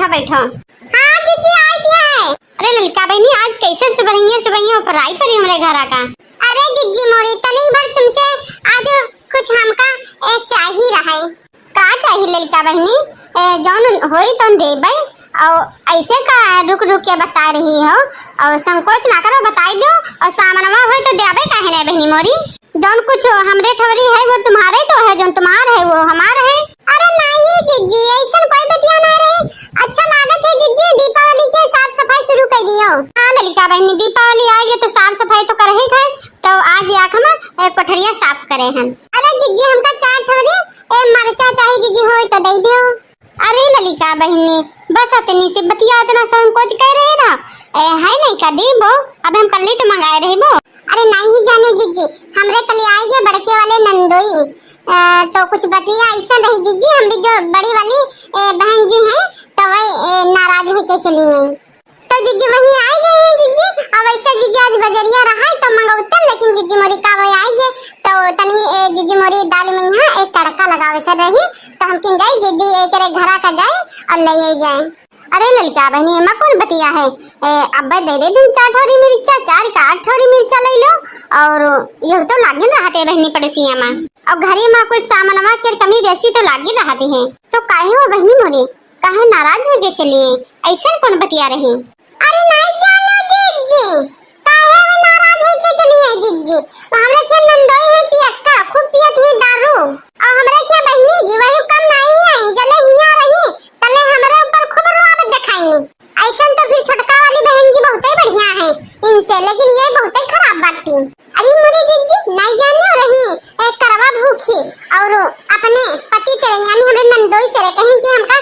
बैठो बैठो। हाँ जीजी आई क्या है? अरे ललका बहनी आज कैसे सुबह पढ़ाई करी हमरे घरा का। अरे जीजी मोरी तनी भर तुमसे आज कुछ हमका चाहिए रहा है। का चाहिए ललका बहनी? जौन होई तो देबै और ऐसे का रुक रुक के बता रही हो और संकोच ना करो बताई दो और सामनवा होई तो देबै काहे नहीं बहनी मोरी। जौन कुछ हमरे ठवरी है वो तुम्हारे तो है, जौन तुम्हार है वो हमार है। अरे नहीं जीजी ऐसा कोई बतिया ना रही। अच्छा लागत है जीजी दीपावली के साफ सफाई शुरू कर दियो। हाँ ललिका बहनी दीपावली आएगी तो साफ सफाई तो करे है तो आज आख हम कोठरिया साफ करे हैं। अरे जीजी हमका 4 ठवरी मरचा चाहिए जीजी होई तो दे दियो। अरे ललिका बहनी बस इतनी सी बतिया इतना संकोच कर रहे ना है नहीं का देबो अब हम कल ही तो मंगाए रहेबो। अरे नहीं जाने जीजी हमरे कल आएंगे बड़के वाले नंदोई तो कुछ बतिया ऐसा रही जीजी हमारी जो बड़ी वाली बहन जी हैं तो वही नाराज होके चली हैं तो जीजी वही आ गए हैं जीजी। अब ऐसा जीजी आज बजरिया रहा है तो मंगौतन लेकिन जीजी मोरी का वही आएंगे तो तनी जीजी मोरी दाल में यहाँ एक तड़का लगावे कर रही तो हम किन जाए जीजी एक घरा का जाए और ले जाए। अरे ललिका बहनी एमा कौन बतिया है अब दे दे दिन 4 ठोरी मिर्चा 4 का 8 ठोरी मिर्चा ले लो और ये तो लागे रहते बहनी पड़ोसिया में और घरे में कुछ सामानवा के कमी बेसी तो लागे रहती है तो काहे वो बहनी मोरी काहे नाराज हो गए चलिए ऐसा कौन बतिया रही। अरे नहीं जानो जीजी काहे वो नाराज होके चली है जीजी हमरे के नंदोई है पियक्का खूब पियत है दारू और हमरे के बहनी जी वही कम नहीं आई जले हिया रही तले हमरे ऊपर खूब रुआवत दिखाई। ऐसा तो फिर छोटका वाली बहन जी बहुत ही बढ़िया है इनसे लेकिन ये बहुत ही खराब बात थी। अरे मोरी जीजी नहीं जाने रही एक करवा भूखी और अपने पति तेरे यानी हमरे नंदोई से कहीं कि हमका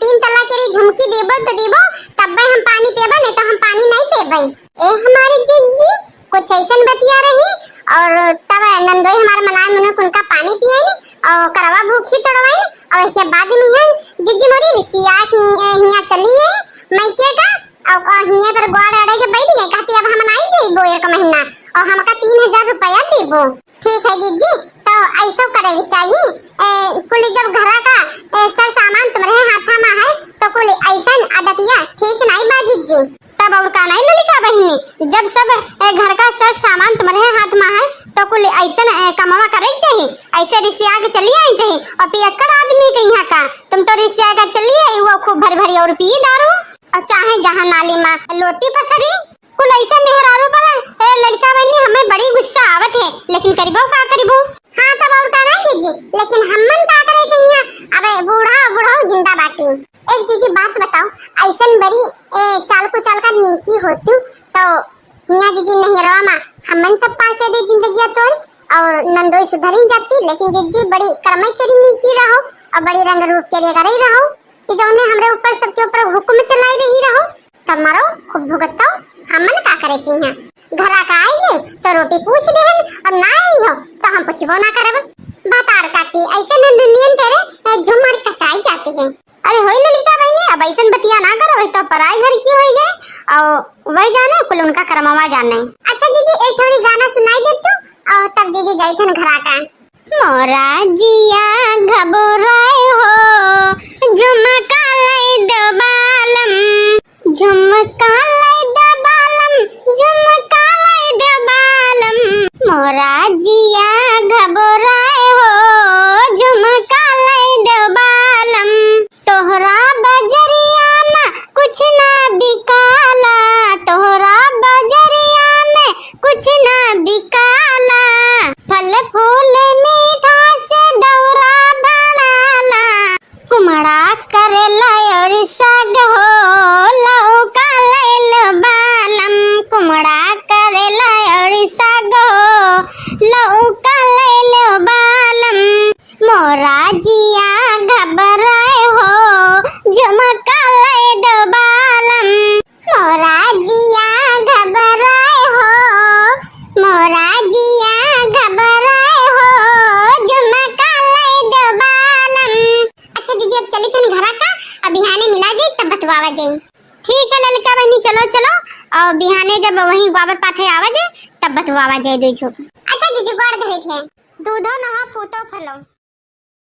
3 तलाक के झुमकी देबो तो देबो तब हम पानी पीबो नहीं तो हम पानी नहीं पीबो। ए हमारी जीजी कुछ ऐसा बतिया रही और तब नंदोई हमारे मनाए मुने उनका पानी पिए और करवा भूखी तोड़वाई और इसके बाद में है जीजी मोरी रिसिया की हिया चली है मैके का और हिया पर गोड़ अड़े के बैठ गए कहती अब हम नहीं जेबो 1 महीना और हमका 3000 रुपया देबो। ठीक है जीजी तो ऐसा करे चाहिए कुल जब घरा का सब सामान तुम्हारे हाथ में है तो कुल ऐसा आदतिया ठीक नहीं बा जीजी। तब और का नहीं ललिका बहनी जब सब घर का सब सामान तुम्हारे हाथ में है तो कुल ऐसा कमावा करे चाहिए ऐसे रिसिया के चली आई चाहिए और पियक्कड़ आदमी के यहाँ का तुम तो रिसिया का चली आई वो खूब भरी भरी और पिए दारू और चाहे जहाँ नाली में लोटी पसरी कुल ऐसे मेहरारू पर लड़का बहनी हमें बड़ी गुस्सा आवत है लेकिन करीबो का करीबो। हाँ तब और का नहीं जीजी लेकिन हमन का करे के यहाँ अबे बूढ़ा जिंदा बाटी। एक जीजी बात बताओ ऐसन बड़ी चाल को चाल का नीकी होती तो हिया जीजी नहरवा में हमन सब पार के दे जिंदगी तो और नंदोई सुधरी जाती लेकिन जीजी बड़ी कर्म करी नीकी रहो और बड़ी रंग रूप के लिए करे रहो कि जो ने हमरे ऊपर सबके ऊपर हुक्म चलाई रही रहो तब मारो खूब भुगतो हमन का करे की यहाँ घरा का आएंगे तो रोटी पूछ देहन और ना आई हो तो हम पूछबो ना करब बातार काटी ऐसे नंदनियन तेरे झुमर कचाई जाते हैं। अरे होई ललिता बहनी अब ऐसा बतिया ना करो वही तो पराई घर की होई गए और वही जाने कुल उनका कर्मवा जाने। अच्छा जीजी एक थोड़ी गाना सुनाई दे तू और तब जीजी जाइथन घरा का। मोरा जिया घबराए हो झुमका लाई दबालम झुमका लाई दबालम झुमका लाई दबालम मोरा जिया घबराए हो झुमका लाई दबालम तोहरा बजरिया में कुछ ना बिकाला तोहरा बजरिया में कुछ ना बिकाला फल फूल मीठा से दौरा बनाला कुमड़ा करेला और साग हो लौका लैल बालम कुमड़ा करेला और साग हो लौका लैल बालम मोरा जिया घबराए हो झुमका लै दो बालम मोरा जिया घबराए हो मोरा जिया घबराए हो झुमका लै दो बालम। अच्छा दीदी अब चली थन घरा का अब बिहाने मिला जाए तब बतवावा जाए। ठीक है ललिका बहनी चलो चलो और बिहाने जब वही गोबर पाथे आवा जाए तब बतवावा जाए दो छो। अच्छा दीदी गोड़ धरे थे दूधो नहा फूटो फलो।